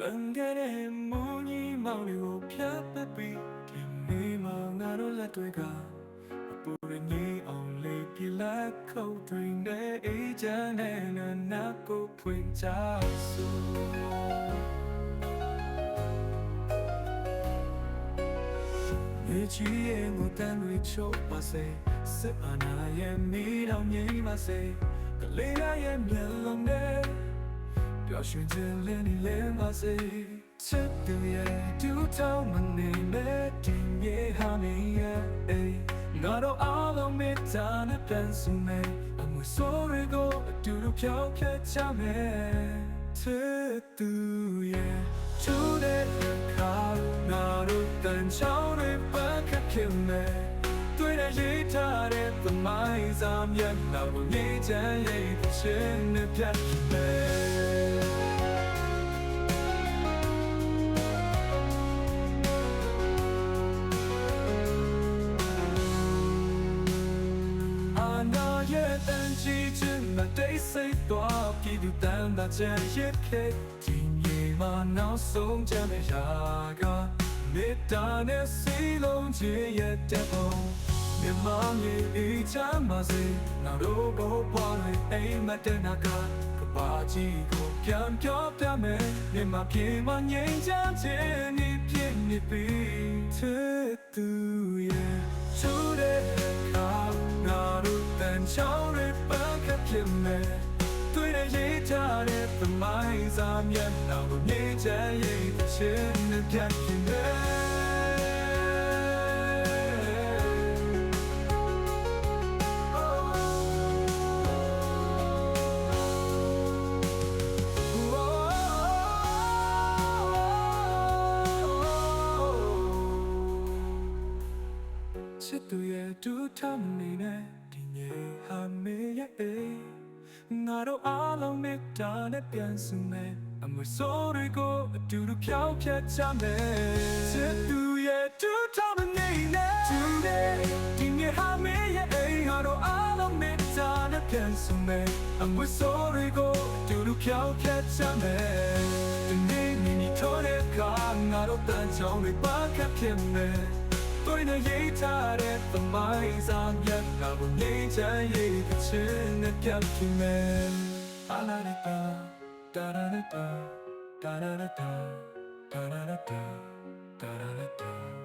Langare muni maulio piapapi Kimi mangaro la tuega Apure ni only pila ko tuine Ejane na nako puincha su Echi engo tanui cho pase Sepana ye mi dao nyei mase Kalera ye mielong ne 表现着连你连把谁，这个夜就他们你没听也还没耶，那都阿拉没他那边是没，俺们所有个都都飘飘家没，这都夜就得靠那都等着你不可骗没。 对待一他的不买咱们那不你在一起的偏美。啊，那夜灯记着那对谁多，皮肤淡淡这一刻，今夜嘛闹送着没下个，你打那西龙街也得碰。 မြန်မာမြေချမ်းပါစေနောက်တော့ဘောပွားတွေအိမ်မက်တဲ့နာကကဘာကြီးကိုပြန်ပြောပြမယ်မြန်မာပြည်မှာငြိမ်းချမ်းခြင်းနေဖြစ်နေပြီတဲ့သူရဲ့ချိုးတဲ့ခါငါတို့တန်ချောင်းတွေပန်းခတ်ဖြစ်မယ်တွေ့တဲ့ရေးထားတဲ့သမိုင်းစာမျက်နှာကိုငြိမ်းချမ်းရေးခြင်းနဲ့ပြတ်ဖြစ်မယ် ချစ်သူရဲ့ဒူးထမ်းနေနဲ့ဒီညဟာမေရဲ့ငါတို့အားလုံးမေတ္တာနဲ့ပြန်စုမယ်အမွေဆိုးတွေကိုအတူတူဖြောင်းဖြတ်ကြမယ်ချစ်သူရဲ့ဒူးထမ်းနေနဲ့ Today ဒီညဟာမေရဲ့ငါတို့အားလုံးမေတ္တာနဲ့ပြန်စုမယ်အမွေဆိုးတွေကိုအတူတူဖြောင်းဖြတ်ကြမယ်ဒီနေ့နီထိုးတဲ့ခါငါတို့တန်ချောင်းတွေပါခတ်ဖြစ်မယ် 对那一他的不买咱们那不你在一个亲的表情们，啊啦啦哒，哒啦啦哒，哒啦啦哒，哒啦啦哒，哒啦啦哒。